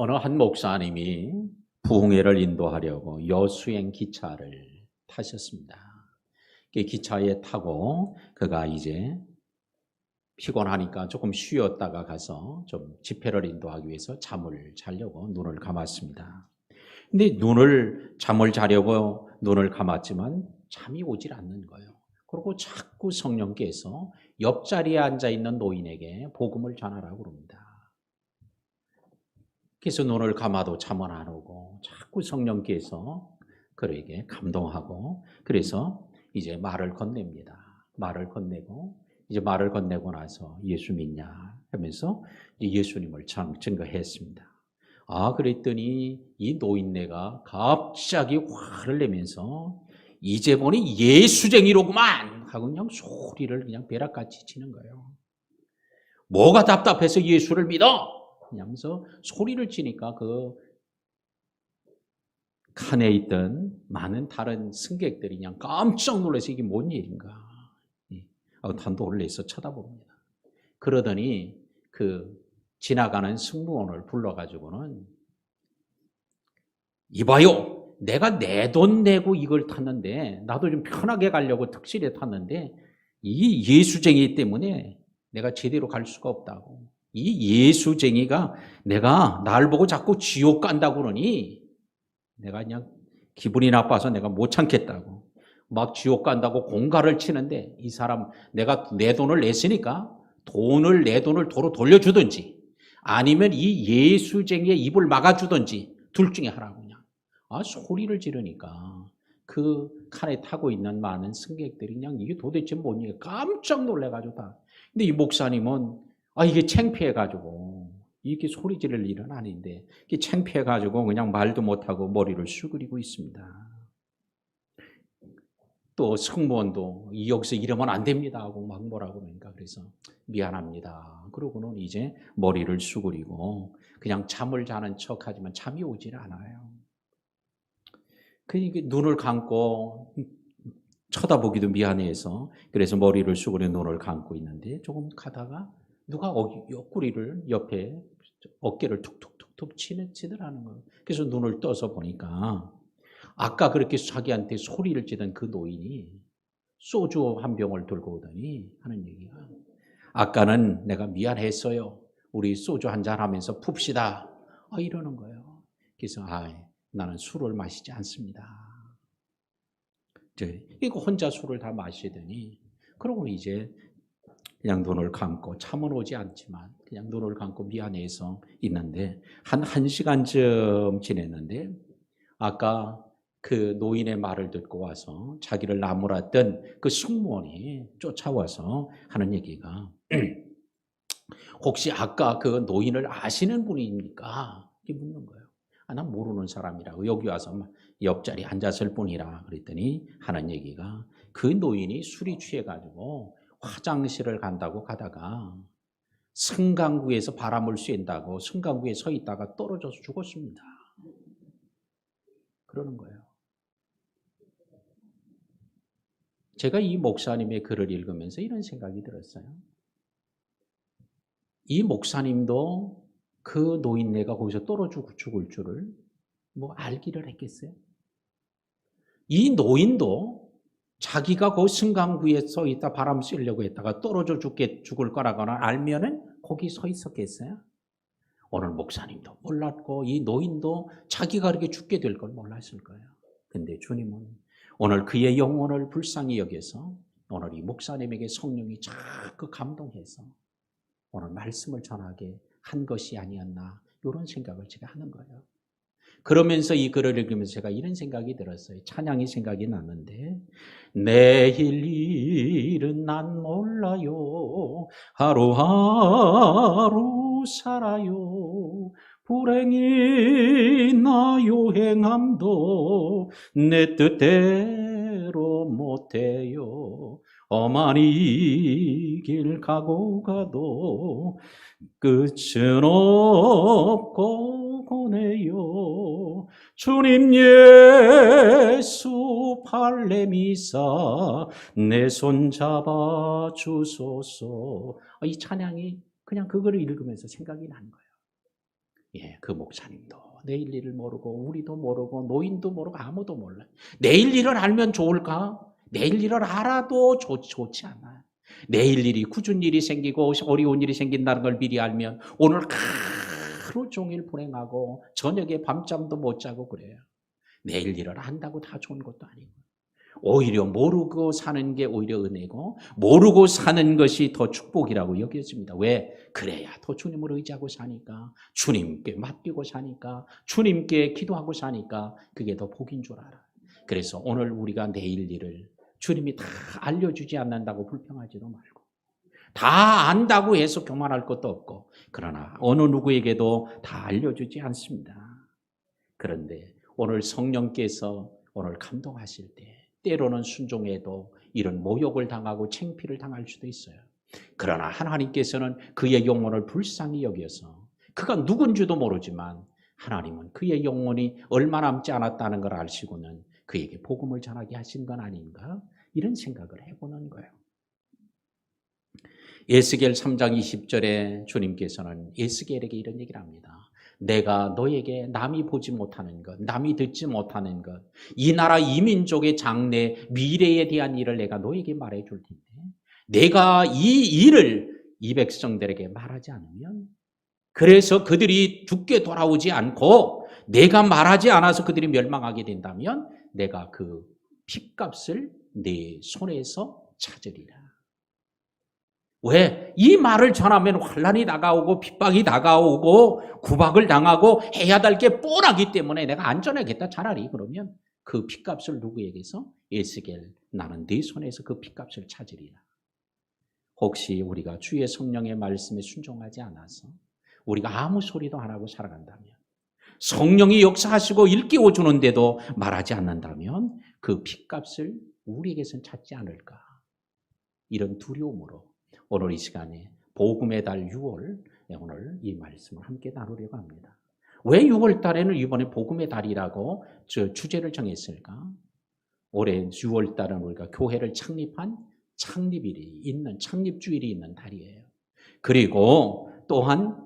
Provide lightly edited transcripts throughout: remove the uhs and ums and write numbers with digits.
어느 한 목사님이 부흥회를 인도하려고 여수행 기차를 타셨습니다. 그 기차에 타고 그가 이제 피곤하니까 조금 쉬었다가 가서 좀 집회를 인도하기 위해서 잠을 자려고 눈을 감았습니다. 근데 잠을 자려고 눈을 감았지만 잠이 오질 않는 거예요. 그리고 자꾸 성령께서 옆자리에 앉아있는 노인에게 복음을 전하라고 그럽니다. 그래서 눈을 감아도 잠은 안 오고 자꾸 성령께서 그에게 감동하고 그래서 이제 말을 건넵니다. 말을 건네고 나서 예수 믿냐 하면서 예수님을 증거했습니다. 그랬더니 이 노인네가 갑자기 화를 내면서 이제 보니 예수쟁이로구만 하고 그냥 소리를 그냥 벼락같이 치는 거예요. 뭐가 답답해서 예수를 믿어? 하면서 소리를 치니까 그 칸에 있던 많은 다른 승객들이 그냥 깜짝 놀라서 이게 뭔 일인가 하고 다 놀라서 쳐다봅니다. 그러더니 그 지나가는 승무원을 불러가지고는 이봐요, 내가 내 돈 내고 이걸 탔는데 나도 좀 편하게 가려고 특실에 탔는데 이 예수쟁이 때문에 내가 제대로 갈 수가 없다고. 이 예수쟁이가 내가 날 보고 자꾸 지옥 간다고 그러니 내가 그냥 기분이 나빠서 내가 못 참겠다고. 막 지옥 간다고 공갈을 치는데 이 사람 내가 내 돈을 냈으니까 내 돈을 도로 돌려주든지 아니면 이 예수쟁이의 입을 막아주든지 둘 중에 하라고 그냥. 소리를 지르니까 그 칸에 타고 있는 많은 승객들이 그냥 이게 도대체 뭔 일이야 깜짝 놀래가지고 다. 근데 이 목사님은 이게 창피해가지고 이렇게 소리 지를 일은 아닌데 이게 창피해가지고 그냥 말도 못하고 머리를 수그리고 있습니다. 또 승무원도 여기서 이러면 안 됩니다 하고 막 뭐라고 그러니까 그래서 미안합니다. 그러고는 이제 머리를 수그리고 그냥 잠을 자는 척하지만 잠이 오질 않아요. 그러니까 눈을 감고 쳐다보기도 미안해서 그래서 머리를 수그려 눈을 감고 있는데 조금 가다가 누가 옆구리를 옆에 어깨를 툭툭툭툭 치더라는 거예요. 그래서 눈을 떠서 보니까 아까 그렇게 자기한테 소리를 지던 그 노인이 소주 한 병을 들고 오더니 하는 얘기가 아까는 내가 미안했어요. 우리 소주 한잔 하면서 풉시다. 이러는 거예요. 그래서 나는 술을 마시지 않습니다. 이거 혼자 술을 다 마시더니 그러고 이제 그냥 눈을 감고 잠은 오지 않지만 그냥 눈을 감고 미안해서 있는데 한 1시간쯤 지냈는데 아까 그 노인의 말을 듣고 와서 자기를 나무랐던 그 승무원이 쫓아와서 하는 얘기가 혹시 아까 그 노인을 아시는 분입니까? 이렇게 묻는 거예요. 난 모르는 사람이라고 여기 와서 옆자리에 앉았을 뿐이라 그랬더니 하는 얘기가 그 노인이 술이 취해가지고 화장실을 간다고 가다가 승강구에서 바람을 쐰다고 승강구에 서 있다가 떨어져서 죽었습니다. 그러는 거예요. 제가 이 목사님의 글을 읽으면서 이런 생각이 들었어요. 이 목사님도 그 노인네가 거기서 떨어져 죽을 줄을 알기를 했겠어요? 이 노인도 자기가 그 승강구에 서 있다 바람 쐬려고 했다가 떨어져 죽을 거라거나 알면은 거기 서 있었겠어요? 오늘 목사님도 몰랐고 이 노인도 자기가 그렇게 죽게 될 걸 몰랐을 거예요. 근데 주님은 오늘 그의 영혼을 불쌍히 여겨서 오늘 이 목사님에게 성령이 자꾸 감동해서 오늘 말씀을 전하게 한 것이 아니었나 이런 생각을 제가 하는 거예요. 그러면서 이 글을 읽으면서 제가 이런 생각이 들었어요. 찬양이 생각이 났는데 내일 일은 난 몰라요. 하루하루 살아요. 불행이 나요 행함도 내 뜻대로 못해요. 험한 길 가고 가도 끝은 없고 고네요. 주님 예수 발레미사 내 손 잡아 주소서. 이 찬양이 그냥 그거를 읽으면서 생각이 난 거예요. 예, 그 목사님도 내일 일을 모르고 우리도 모르고 노인도 모르고 아무도 몰라. 내일 일을 알면 좋을까? 내일 일을 알아도 좋지 않아. 내일 일이 굳은 일이 생기고 어려운 일이 생긴다는 걸 미리 알면 오늘 하루 종일 불행하고 저녁에 밤잠도 못 자고 그래요. 내일 일을 안다고 다 좋은 것도 아니고. 오히려 모르고 사는 게 오히려 은혜고 모르고 사는 것이 더 축복이라고 여겨집니다. 왜? 그래야 더 주님을 의지하고 사니까, 주님께 맡기고 사니까, 주님께 기도하고 사니까 그게 더 복인 줄 알아. 그래서 오늘 우리가 내일 일을 주님이 다 알려주지 않는다고 불평하지도 말고, 다 안다고 해서 교만할 것도 없고, 그러나 어느 누구에게도 다 알려주지 않습니다. 그런데 오늘 성령께서 오늘 감동하실 때 때로는 순종해도 이런 모욕을 당하고 창피를 당할 수도 있어요. 그러나 하나님께서는 그의 영혼을 불쌍히 여겨서, 그가 누군지도 모르지만 하나님은 그의 영혼이 얼마 남지 않았다는 걸 아시고는 그에게 복음을 전하게 하신 건 아닌가, 이런 생각을 해보는 거예요. 에스겔 3장 20절에 주님께서는 에스겔에게 이런 얘기를 합니다. 내가 너에게 남이 보지 못하는 것, 남이 듣지 못하는 것, 이 나라 이 민족의 장래, 미래에 대한 일을 내가 너에게 말해줄 텐데, 내가 이 일을 이 백성들에게 말하지 않으면, 그래서 그들이 죽게 돌아오지 않고 내가 말하지 않아서 그들이 멸망하게 된다면 내가 그 핏값을 내 손에서 찾으리라. 왜? 이 말을 전하면 환난이 다가오고 핍박이 다가오고 구박을 당하고 해야 될 게 뻔하기 때문에 내가 안전하겠다. 차라리 그러면 그 핏값을 누구에게서? 에스겔, 나는 네 손에서 그 핏값을 찾으리라. 혹시 우리가 주의 성령의 말씀에 순종하지 않아서 우리가 아무 소리도 안 하고 살아간다면, 성령이 역사하시고 일깨워 주는데도 말하지 않는다면 그 핏값을 우리에게선 찾지 않을까, 이런 두려움으로 오늘 이 시간에 복음의 달 6월, 오늘 이 말씀을 함께 나누려고 합니다. 왜 6월 달에는 이번에 복음의 달이라고 주제를 정했을까? 올해 6월 달은 우리가 교회를 창립한 창립주일이 있는 달이에요. 그리고 또한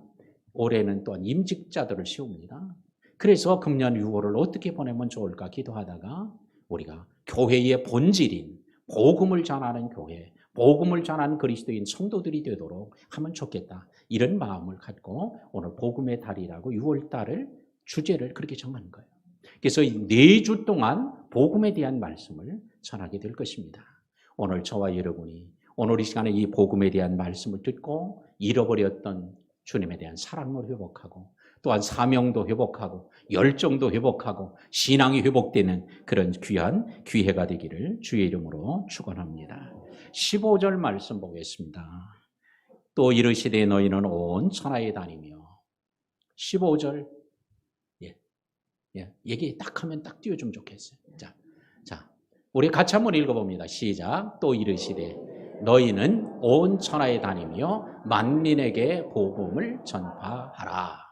올해는 또한 임직자들을 세웁니다. 그래서 금년 6월을 어떻게 보내면 좋을까 기도하다가 우리가 교회의 본질인 복음을 전하는 교회, 복음을 전하는 그리스도인 성도들이 되도록 하면 좋겠다, 이런 마음을 갖고 오늘 복음의 달이라고 6월 달을 주제를 그렇게 정한 거예요. 그래서 4주 동안 복음에 대한 말씀을 전하게 될 것입니다. 오늘 저와 여러분이 오늘 이 시간에 이 복음에 대한 말씀을 듣고 잃어버렸던 주님에 대한 사랑을 회복하고, 또한 사명도 회복하고 열정도 회복하고 신앙이 회복되는 그런 귀한 기회가 되기를 주의 이름으로 축원합니다. 15절 말씀 보겠습니다. 또 이르시되 너희는 온 천하에 다니며. 15절 얘기 딱 하면 딱 띄워주면 좋겠어요. 자, 우리 같이 한번 읽어봅니다. 시작. 또 이르시되 너희는 온 천하에 다니며 만민에게 복음을 전파하라.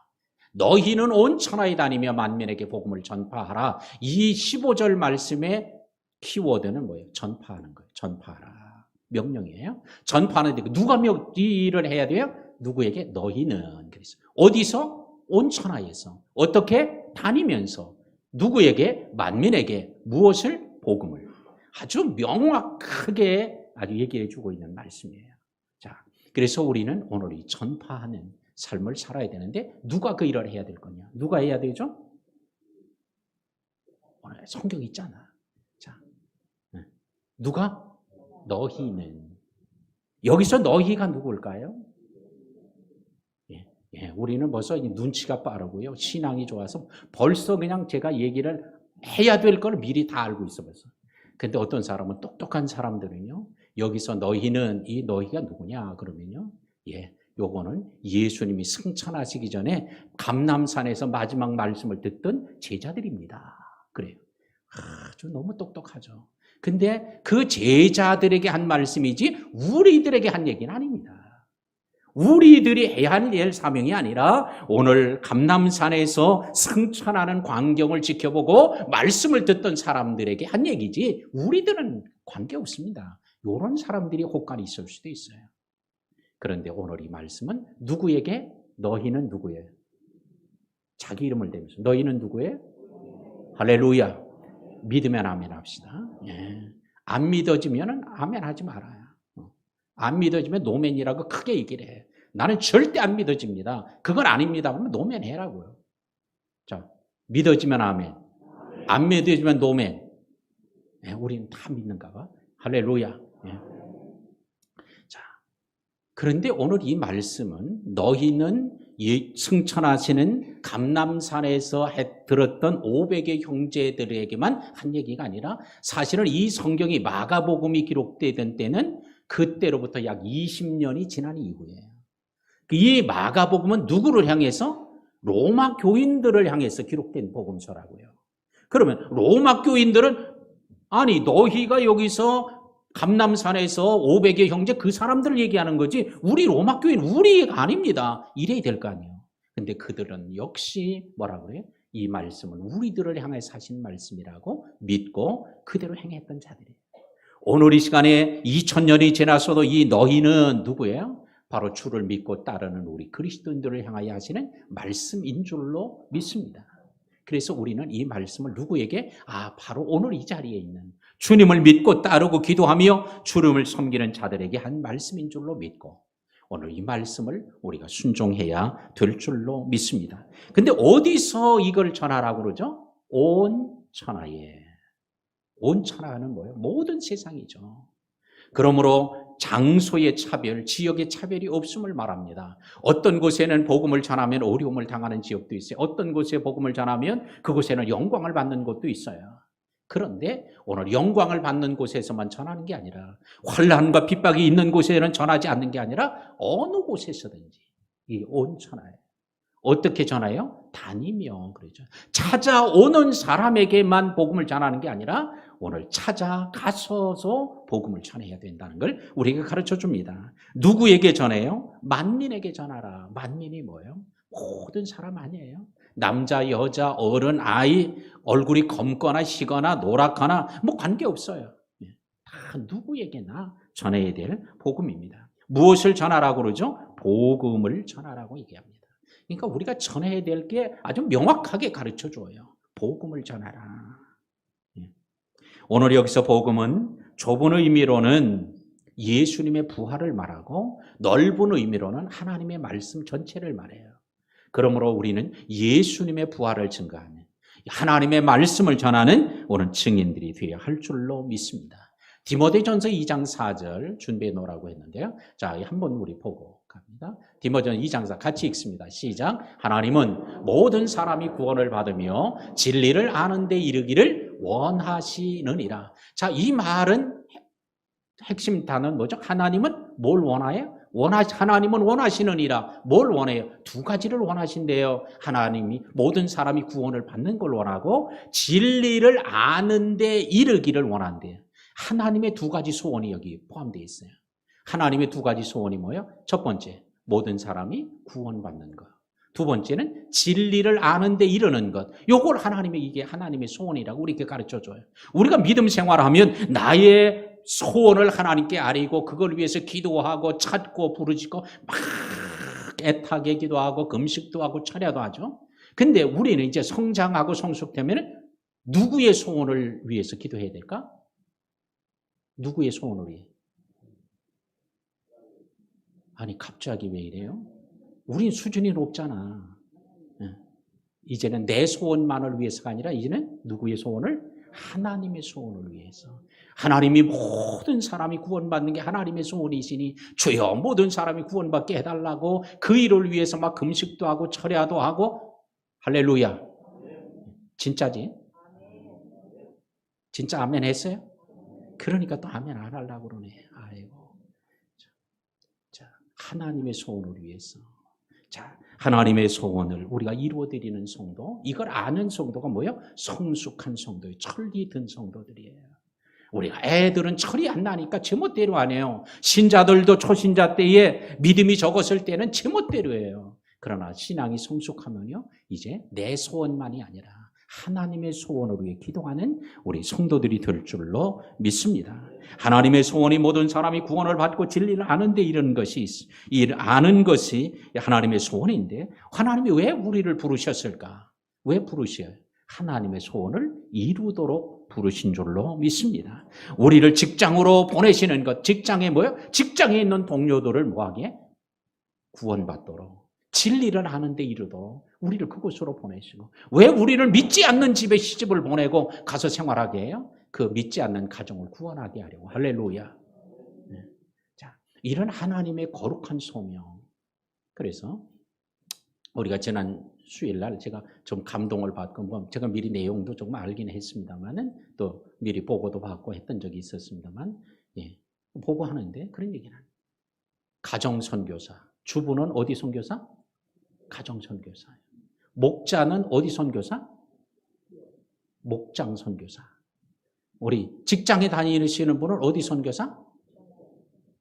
너희는 온 천하에 다니며 만민에게 복음을 전파하라. 이 15절 말씀의 키워드는 뭐예요? 전파하는 거예요. 전파하라. 명령이에요. 전파하는데 누가 이 일을 해야 돼요? 누구에게? 너희는. 그래서 어디서? 온 천하에서. 어떻게? 다니면서. 누구에게? 만민에게. 무엇을? 복음을. 아주 명확하게 아주 얘기해 주고 있는 말씀이에요. 자, 그래서 우리는 오늘 이 전파하는 삶을 살아야 되는데 누가 그 일을 해야 될 거냐? 누가 해야 되죠? 오늘 성경 있잖아. 자, 누가? 너희는. 여기서 너희가 누굴까요? 우리는 벌써 눈치가 빠르고요. 신앙이 좋아서 벌써 그냥 제가 얘기를 해야 될 걸 미리 다 알고 있어 벌써. 근데 어떤 사람은 똑똑한 사람들은요. 여기서 너희는, 이 너희가 누구냐 그러면요. 요거는 예수님이 승천하시기 전에 감람산에서 마지막 말씀을 듣던 제자들입니다. 그래요. 아주 너무 똑똑하죠. 근데 그 제자들에게 한 말씀이지 우리들에게 한 얘기는 아닙니다. 우리들이 해야 할 일 사명이 아니라 오늘 감람산에서 승천하는 광경을 지켜보고 말씀을 듣던 사람들에게 한 얘기지 우리들은 관계없습니다. 이런 사람들이 혹간이 있을 수도 있어요. 그런데 오늘 이 말씀은 누구에게? 너희는 누구예요? 자기 이름을 대면서 너희는 누구예요? 할렐루야. 믿으면 아멘 합시다. 예. 안 믿어지면 아멘 하지 말아요. 안 믿어지면 노멘이라고 크게 얘기를 해. 나는 절대 안 믿어집니다. 그건 아닙니다. 그러면 노멘 해라고요. 자, 믿어지면 아멘. 안 믿어지면 노멘. 예, 우리는 다 믿는가 봐. 할렐루야. 예. 자, 그런데 오늘 이 말씀은 너희는 승천하시는 감람산에서 들었던 500의 형제들에게만 한 얘기가 아니라 사실은 이 성경이 마가복음이 기록되던 때는 그때로부터 약 20년이 지난 이후예요. 이 마가복음은 누구를 향해서? 로마 교인들을 향해서 기록된 복음서라고요. 그러면 로마 교인들은 아니 너희가 여기서 감람산에서 500의 형제 그 사람들을 얘기하는 거지 우리 로마 교인 우리가 아닙니다. 이래야 될 거 아니에요. 근데 그들은 역시 뭐라 그래요? 이 말씀은 우리들을 향해서 하신 말씀이라고 믿고 그대로 행했던 자들이에요. 오늘 이 시간에 2000년이 지났어도 이 너희는 누구예요? 바로 주를 믿고 따르는 우리 그리스도인들을 향하여 하시는 말씀인 줄로 믿습니다. 그래서 우리는 이 말씀을 누구에게? 바로 오늘 이 자리에 있는 주님을 믿고 따르고 기도하며 주님을 섬기는 자들에게 한 말씀인 줄로 믿고 오늘 이 말씀을 우리가 순종해야 될 줄로 믿습니다. 근데 어디서 이걸 전하라고 그러죠? 온 천하에. 온 천하는 뭐예요? 모든 세상이죠. 그러므로 장소의 차별, 지역의 차별이 없음을 말합니다. 어떤 곳에는 복음을 전하면 어려움을 당하는 지역도 있어요. 어떤 곳에 복음을 전하면 그곳에는 영광을 받는 곳도 있어요. 그런데 오늘 영광을 받는 곳에서만 전하는 게 아니라 환난과 핍박이 있는 곳에는 전하지 않는 게 아니라 어느 곳에서든지 이 온 천하에 어떻게 전해요? 다니며 그러죠. 찾아오는 사람에게만 복음을 전하는 게 아니라 오늘 찾아가서서 복음을 전해야 된다는 걸 우리에게 가르쳐 줍니다. 누구에게 전해요? 만민에게 전하라. 만민이 뭐예요? 모든 사람 아니에요. 남자, 여자, 어른, 아이, 얼굴이 검거나 희거나 노랗거나 뭐 관계없어요. 다 누구에게나 전해야 될 복음입니다. 무엇을 전하라고 그러죠? 복음을 전하라고 얘기합니다. 그러니까 우리가 전해야 될 게 아주 명확하게 가르쳐 줘요. 복음을 전하라. 오늘 여기서 복음은 좁은 의미로는 예수님의 부활을 말하고 넓은 의미로는 하나님의 말씀 전체를 말해요. 그러므로 우리는 예수님의 부활을 증거하는 하나님의 말씀을 전하는 오늘 증인들이 되어야 할 줄로 믿습니다. 디모데전서 2장 4절 준비해 놓으라고 했는데요. 자, 한번 우리 보고 갑니다. 디모데전서 2장 4 같이 읽습니다. 시작. 하나님은 모든 사람이 구원을 받으며 진리를 아는 데 이르기를 원하시느니라. 자, 이 말은 핵심 단어는 뭐죠? 하나님은 뭘 원해요? 하나님은 원하시느니라. 뭘 원해요? 두 가지를 원하신대요. 하나님이 모든 사람이 구원을 받는 걸 원하고 진리를 아는 데 이르기를 원한대요. 하나님의 두 가지 소원이 여기 포함되어 있어요. 하나님의 두 가지 소원이 뭐예요? 첫 번째, 모든 사람이 구원받는 것. 두 번째는 진리를 아는 데 이르는 것. 요걸 이게 하나님의 소원이라고 우리에게 가르쳐줘요. 우리가 믿음 생활하면 나의 소원을 하나님께 아뢰고 그걸 위해서 기도하고 찾고 부르짖고 막 애타게 기도하고 금식도 하고 철야도 하죠. 근데 우리는 이제 성장하고 성숙되면 누구의 소원을 위해서 기도해야 될까? 누구의 소원을 위해? 아니 갑자기 왜 이래요? 우린 수준이 높잖아. 이제는 내 소원만을 위해서가 아니라 이제는 누구의 소원을? 하나님의 소원을 위해서. 하나님이 모든 사람이 구원받는 게 하나님의 소원이시니 주여 모든 사람이 구원받게 해달라고 그 일을 위해서 막 금식도 하고 철야도 하고. 할렐루야. 진짜지? 진짜 아멘 했어요? 그러니까 또 아멘 안 하려고 그러네. 아이고. 자, 하나님의 소원을 위해서. 자, 하나님의 소원을 우리가 이루어드리는 성도, 이걸 아는 성도가 뭐예요? 성숙한 성도예요. 철이 든 성도들이에요. 우리가 애들은 철이 안 나니까 제멋대로 안 해요. 신자들도 초신자 때에 믿음이 적었을 때는 제멋대로 해요. 그러나 신앙이 성숙하면요, 이제 내 소원만이 아니라 하나님의 소원을 위해 기도하는 우리 성도들이 될 줄로 믿습니다. 하나님의 소원이 모든 사람이 구원을 받고 진리를 아는 데 이르는 것이 아는 것이 하나님의 소원인데 하나님이 왜 우리를 부르셨을까? 왜 부르셔요? 하나님의 소원을 이루도록 부르신 줄로 믿습니다. 우리를 직장으로 보내시는 것, 직장에 뭐요? 직장에 있는 동료들을 뭐하게? 구원받도록, 진리를 아는 데 이르도록 우리를 그곳으로 보내시고, 왜 우리를 믿지 않는 집에 시집을 보내고 가서 생활하게 해요? 그 믿지 않는 가정을 구원하게 하려고. 할렐루야. 네. 자, 이런 하나님의 거룩한 소명. 그래서 우리가 지난 수요일 날 제가 좀 감동을 받고, 뭐 제가 미리 내용도 조금 알긴 했습니다만은 또 미리 보고도 받고 했던 적이 있었습니다만, 예, 보고 하는데 그런 얘기는 가정 선교사. 주부는 어디 선교사? 가정 선교사예요. 목자는 어디 선교사? 목장 선교사. 우리 직장에 다니시는 분은 어디 선교사?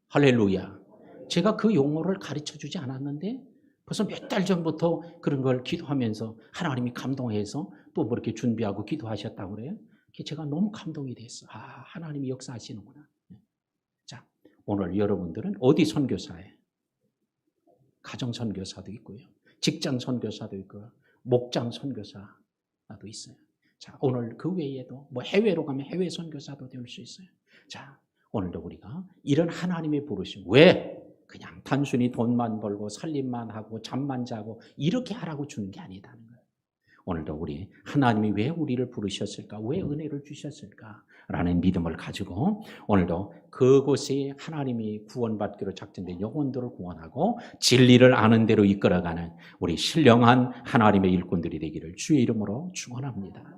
할렐루야. 제가 그 용어를 가르쳐 주지 않았는데 벌써 몇 달 전부터 그런 걸 기도하면서 하나님이 감동해서 또 뭐 이렇게 준비하고 기도하셨다고 그래요. 제가 너무 감동이 됐어. 아, 하나님이 역사하시는구나. 자, 오늘 여러분들은 어디 선교사예요? 가정 선교사도 있고요. 직장 선교사도 있고요. 목장 선교사도 있어요. 자, 오늘 그 외에도 뭐 해외로 가면 해외 선교사도 될 수 있어요. 자, 오늘도 우리가 이런 하나님의 부르심, 왜 그냥 단순히 돈만 벌고 살림만 하고 잠만 자고 이렇게 하라고 주는 게 아니다는 거예요. 오늘도 우리 하나님이 왜 우리를 부르셨을까? 왜 은혜를 주셨을까? 라는 믿음을 가지고 오늘도 그곳에 하나님이 구원받기로 작정된 영혼들을 구원하고 진리를 아는 대로 이끌어가는 우리 신령한 하나님의 일꾼들이 되기를 주의 이름으로 축원합니다.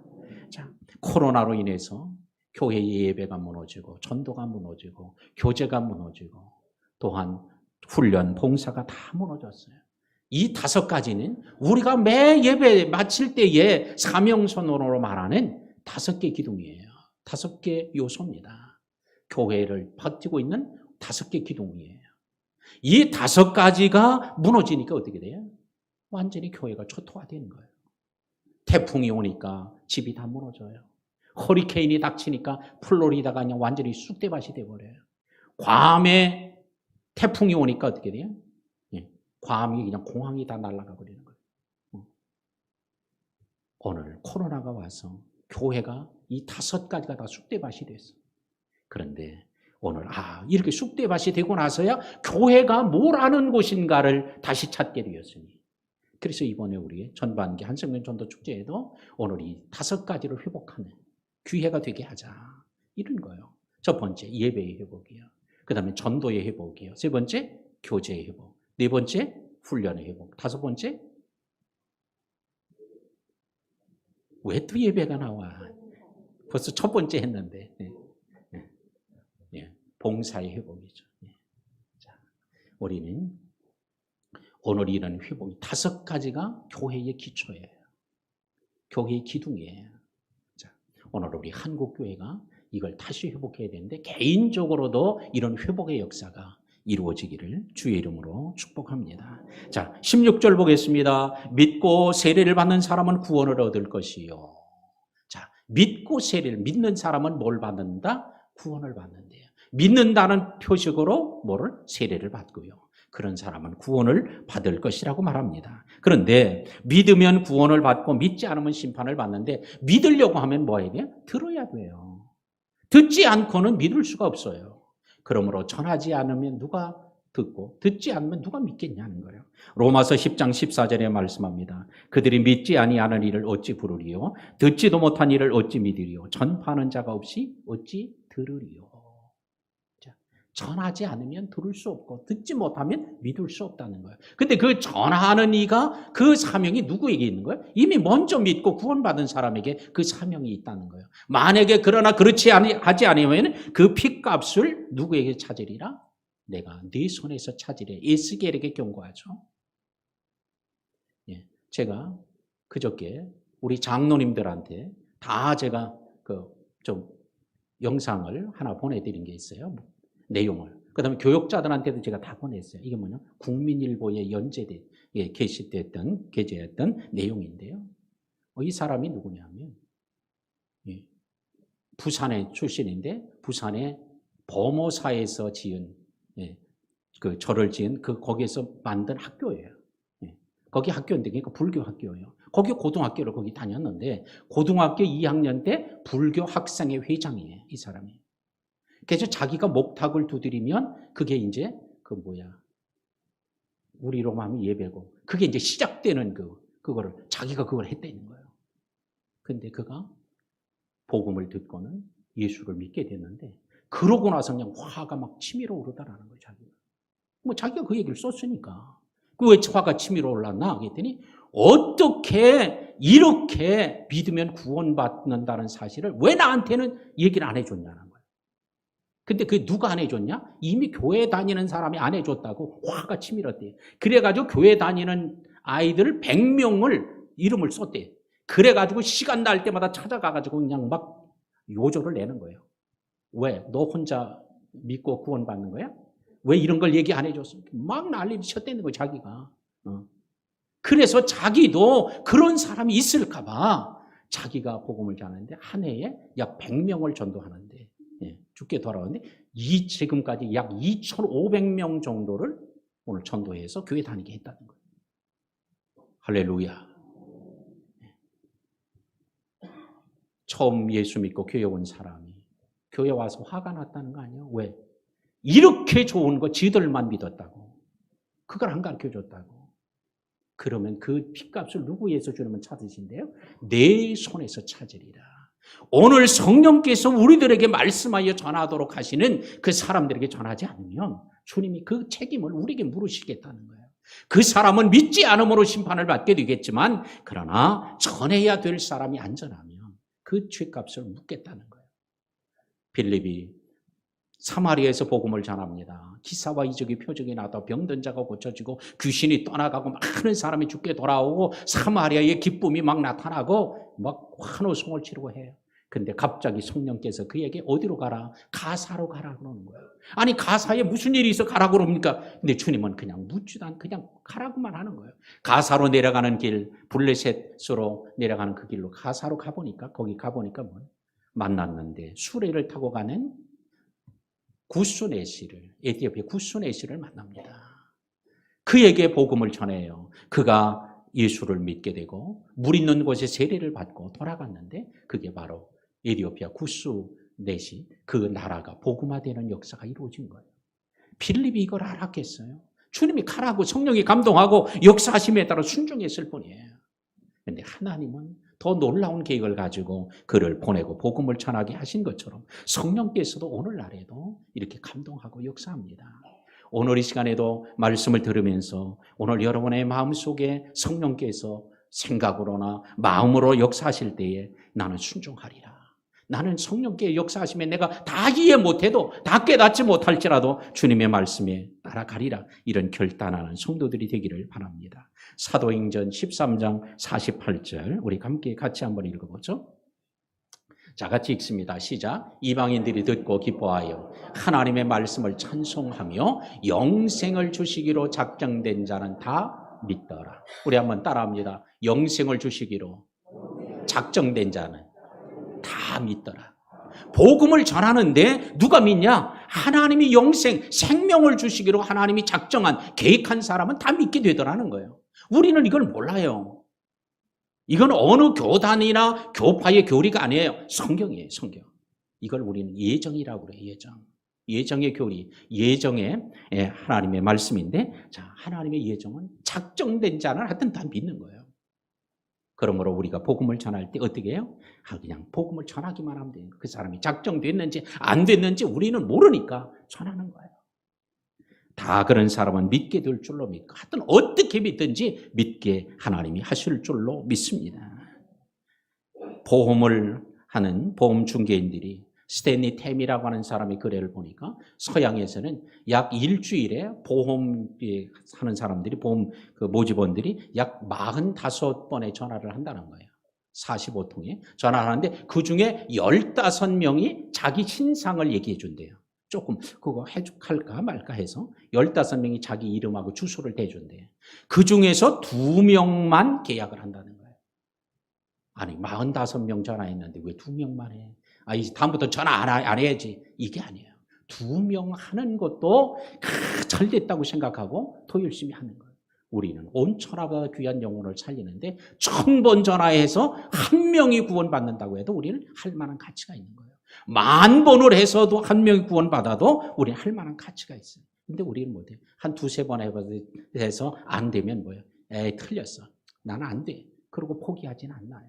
자, 코로나로 인해서 교회의 예배가 무너지고 전도가 무너지고 교제가 무너지고 또한 훈련, 봉사가 다 무너졌어요. 이 5가지는 우리가 매 예배 마칠 때에 사명선언으로 말하는 5개 기둥이에요. 5개 요소입니다. 교회를 버티고 있는 5개 기둥이에요. 이 5가지가 무너지니까 어떻게 돼요? 완전히 교회가 초토화되는 거예요. 태풍이 오니까 집이 다 무너져요. 허리케인이 닥치니까 플로리다가 그냥 완전히 쑥대밭이 돼버려요. 괌에 태풍이 오니까 어떻게 돼요? 괌이 그냥 공항이 다 날아가 버리는 거예요. 오늘 코로나가 와서 교회가 이 5가지가 다 쑥대밭이 됐어. 그런데 오늘 이렇게 쑥대밭이 되고 나서야 교회가 뭘 아는 곳인가를 다시 찾게 되었으니, 그래서 이번에 우리 전반기 한성령 전도 축제에도 오늘 이 5가지를 회복하는 기회가 되게 하자, 이런 거예요. 첫 번째 예배의 회복이요. 그 다음에 전도의 회복이요. 세 번째 교제의 회복. 네 번째 훈련의 회복. 5번째 왜 또 예배가 나와? 벌써 첫 번째 했는데. 봉사의 회복이죠. 자, 우리는 오늘 이런 회복이 5가지가 교회의 기초예요. 교회의 기둥이에요. 자, 오늘 우리 한국교회가 이걸 다시 회복해야 되는데 개인적으로도 이런 회복의 역사가 이루어지기를 주의 이름으로 축복합니다. 자, 16절 보겠습니다. 믿고 세례를 받는 사람은 구원을 얻을 것이요. 자, 믿고 세례를 믿는 사람은 뭘 받는다? 구원을 받는데요. 믿는다는 표식으로 뭐를? 세례를 받고요. 그런 사람은 구원을 받을 것이라고 말합니다. 그런데 믿으면 구원을 받고 믿지 않으면 심판을 받는데 믿으려고 하면 뭐 해야 돼요? 들어야 돼요. 듣지 않고는 믿을 수가 없어요. 그러므로 전하지 않으면 누가 듣고 듣지 않으면 누가 믿겠냐는 거예요. 로마서 10장 14절에 말씀합니다. 그들이 믿지 아니하는 일을 어찌 부르리요? 듣지도 못한 일을 어찌 믿으리요? 전파하는 자가 없이 어찌 들으리요? 자, 전하지 않으면 들을 수 없고 듣지 못하면 믿을 수 없다는 거예요. 근데 그 전하는 이가 그 사명이 누구에게 있는 거예요? 이미 먼저 믿고 구원받은 사람에게 그 사명이 있다는 거예요. 만약에 그러나 그렇지 하지 않으면 그 핏값을 누구에게 찾으리라? 내가 네 손에서 찾으리라. 에스겔에게 경고하죠. 제가 그저께 우리 장로님들한테 다 제가 좀 영상을 하나 보내드린 게 있어요. 내용을. 그 다음에 교육자들한테도 제가 다 보냈어요. 이게 뭐냐? 국민일보에 게시됐던 내용인데요. 이 사람이 누구냐면 부산의 출신인데 부산의 범어사에서 지은 그 절을 지은 거기에서 만든 학교예요. 거기 학교인데 그러니까 불교 학교예요. 거기 고등학교를 거기 다녔는데 고등학교 2학년 때 불교 학생회 회장이에요. 이 사람이. 그래서 자기가 목탁을 두드리면 그게 이제 우리로 하면 예배고 그게 이제 시작되는 그거를 자기가 그걸 했다는 거예요. 근데 그가 복음을 듣고는 예수를 믿게 됐는데 그러고 나서 그냥 화가 막 치밀어 오르다라는 거예요. 자기가 그 얘기를 썼으니까. 왜 화가 치밀어 올랐나? 그랬더니 어떻게 이렇게 믿으면 구원받는다는 사실을 왜 나한테는 얘기를 안 해줬냐는 거예요. 근데 그게 누가 안 해줬냐? 이미 교회 다니는 사람이 안 해줬다고 화가 치밀었대요. 그래가지고 교회 다니는 아이들 100명을 이름을 썼대요. 그래가지고 시간 날 때마다 찾아가가지고 그냥 막 요조를 내는 거예요. 왜? 너 혼자 믿고 구원받는 거야? 왜 이런 걸 얘기 안 해줬어? 막 난리를 쳤다는 거예요, 자기가. 그래서 자기도 그런 사람이 있을까봐 자기가 복음을 전하는데 한 해에 약 100명을 전도하는데 죽게 돌아오는데 지금까지 약 2,500명 정도를 오늘 전도해서 교회 다니게 했다는 거예요. 할렐루야. 처음 예수 믿고 교회 온 사람이 교회 와서 화가 났다는 거 아니에요? 왜? 이렇게 좋은 거 지들만 믿었다고. 그걸 안 가르쳐줬다고. 그러면 그 핏값을 누구에서 주려면 찾으신대요? 내 손에서 찾으리라. 오늘 성령께서 우리들에게 말씀하여 전하도록 하시는 그 사람들에게 전하지 않으면 주님이 그 책임을 우리에게 물으시겠다는 거예요. 그 사람은 믿지 않음으로 심판을 받게 되겠지만 그러나 전해야 될 사람이 안전하면 그 죄값을 묻겠다는 거예요. 빌립이 사마리아에서 복음을 전합니다. 기사와 이적이 표적이 나다 병든 자가 고쳐지고 귀신이 떠나가고 많은 사람이 죽게 돌아오고 사마리아의 기쁨이 막 나타나고 막 환호성을 치르고 해요. 근데 갑자기 성령께서 그에게 어디로 가라? 가사로 가라 그러는 거예요. 아니 가사에 무슨 일이 있어 가라고 그럽니까? 근데 주님은 그냥 묻지도 않고 그냥 가라고만 하는 거예요. 가사로 내려가는 길, 블레셋으로 내려가는 그 길로 가사로 가보니까 거기 가보니까 만났는데 수레를 타고 가는 에티오피아 구스네시를 만납니다. 그에게 복음을 전해요. 그가 예수를 믿게 되고 물 있는 곳에 세례를 받고 돌아갔는데 그게 바로 에티오피아 구스네시 그 나라가 복음화되는 역사가 이루어진 거예요. 빌립이 이걸 알았겠어요? 주님이 가라고 성령이 감동하고 역사하심에 따라 순종했을 뿐이에요. 그런데 하나님은 더 놀라운 계획을 가지고 그를 보내고 복음을 전하게 하신 것처럼 성령께서도 오늘날에도 이렇게 감동하고 역사합니다. 오늘 이 시간에도 말씀을 들으면서 오늘 여러분의 마음속에 성령께서 생각으로나 마음으로 역사하실 때에 나는 순종하리라. 나는 성령께 역사하시면 내가 다 이해 못해도 다 깨닫지 못할지라도 주님의 말씀에 따라가리라. 이런 결단하는 성도들이 되기를 바랍니다. 사도행전 13장 48절 우리 함께 같이 한번 읽어보죠. 자, 같이 읽습니다. 시작. 이방인들이 듣고 기뻐하여 하나님의 말씀을 찬송하며 영생을 주시기로 작정된 자는 다 믿더라. 우리 한번 따라합니다. 영생을 주시기로 작정된 자는 다 믿더라. 복음을 전하는데 누가 믿냐? 하나님이 생명을 주시기로 하나님이 작정한, 계획한 사람은 다 믿게 되더라는 거예요. 우리는 이걸 몰라요. 이건 어느 교단이나 교파의 교리가 아니에요. 성경이에요, 성경. 이걸 우리는 예정이라고 그래요, 예정. 예정의 교리, 예정의 하나님의 말씀인데, 자, 하나님의 예정은 작정된 자는 하여튼 다 믿는 거예요. 그러므로 우리가 복음을 전할 때 어떻게 해요? 그냥 복음을 전하기만 하면 돼요. 그 사람이 작정됐는지 안 됐는지 우리는 모르니까 전하는 거예요. 다 그런 사람은 믿게 될 줄로 믿고 하여튼 어떻게 믿든지 믿게 하나님이 하실 줄로 믿습니다. 보험을 하는 보험 중개인들이 스탠리 템이라고 하는 사람의 글을 보니까 서양에서는 약 일주일에 보험 하는 사람들이 보험 모집원들이 약 45번의 전화를 한다는 거예요. 45통에 전화를 하는데 그중에 15명이 자기 신상을 얘기해 준대요. 조금 그거 할까 말까 해서 15명이 자기 이름하고 주소를 대준대요. 그중에서 2명만 계약을 한다는 거예요. 아니 45명 전화했는데 왜 2명만 해? 이제 다음부터 전화 안 해야지. 이게 아니에요. 2명 하는 것도 잘 됐다고 생각하고 더 열심히 하는 거예요. 우리는 온 천하보다 귀한 영혼을 살리는데 1000번 전화해서 1명이 구원받는다고 해도 우리는 할 만한 가치가 있는 거예요. 10,000번을 해서도 1명이 구원받아도 우리는 할 만한 가치가 있어요. 근데 우리는 못해요. 한 2-3번 해서 안 되면 뭐예요? 에이, 틀렸어. 나는 안 돼. 그러고 포기하진 않나요?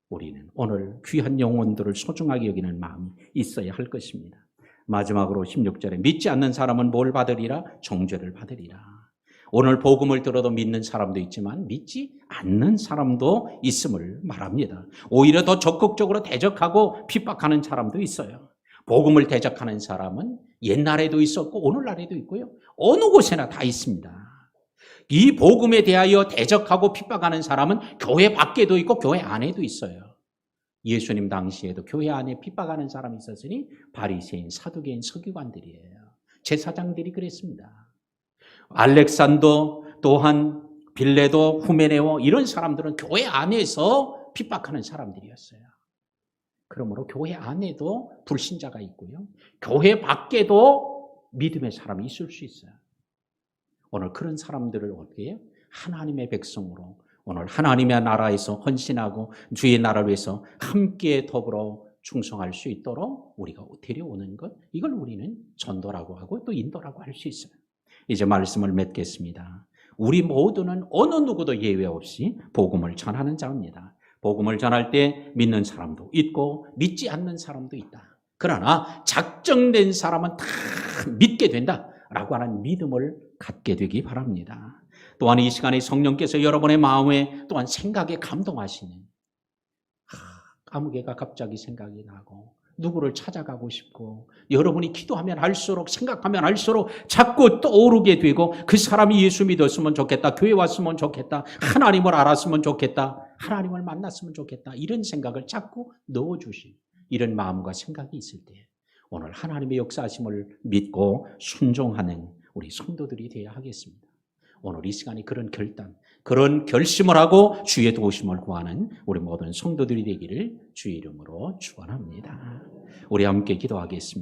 우리는 오늘 귀한 영혼들을 소중하게 여기는 마음이 있어야 할 것입니다. 마지막으로 16절에 믿지 않는 사람은 뭘 받으리라? 정죄를 받으리라. 오늘 복음을 들어도 믿는 사람도 있지만 믿지 않는 사람도 있음을 말합니다. 오히려 더 적극적으로 대적하고 핍박하는 사람도 있어요. 복음을 대적하는 사람은 옛날에도 있었고 오늘날에도 있고요. 어느 곳에나 다 있습니다. 이 복음에 대하여 대적하고 핍박하는 사람은 교회 밖에도 있고 교회 안에도 있어요. 예수님 당시에도 교회 안에 핍박하는 사람이 있었으니 바리새인, 사두개인, 서기관들이에요. 제사장들이 그랬습니다. 알렉산더 또한 빌레도, 후메네오 이런 사람들은 교회 안에서 핍박하는 사람들이었어요. 그러므로 교회 안에도 불신자가 있고요. 교회 밖에도 믿음의 사람이 있을 수 있어요. 오늘 그런 사람들을 어떻게 해요? 하나님의 백성으로 오늘 하나님의 나라에서 헌신하고 주의 나라를 위해서 함께 더불어 충성할 수 있도록 우리가 데려오는 것, 이걸 우리는 전도라고 하고 또 인도라고 할 수 있어요. 이제 말씀을 맺겠습니다. 우리 모두는 어느 누구도 예외 없이 복음을 전하는 자입니다. 복음을 전할 때 믿는 사람도 있고 믿지 않는 사람도 있다. 그러나 작정된 사람은 다 믿게 된다라고 하는 믿음을 갖게 되기 바랍니다. 또한 이 시간에 성령께서 여러분의 마음에 또한 생각에 감동하시는 아무개가 갑자기 생각이 나고 누구를 찾아가고 싶고 여러분이 기도하면 할수록 생각하면 할수록 자꾸 떠오르게 되고 그 사람이 예수 믿었으면 좋겠다. 교회 왔으면 좋겠다. 하나님을 알았으면 좋겠다. 하나님을 만났으면 좋겠다. 이런 생각을 자꾸 넣어주신 이런 마음과 생각이 있을 때 오늘 하나님의 역사하심을 믿고 순종하는 우리 성도들이 되어야 하겠습니다. 오늘 이 시간에 그런 결단, 그런 결심을 하고 주의 도우심을 구하는 우리 모든 성도들이 되기를 주의 이름으로 축원합니다. 우리 함께 기도하겠습니다.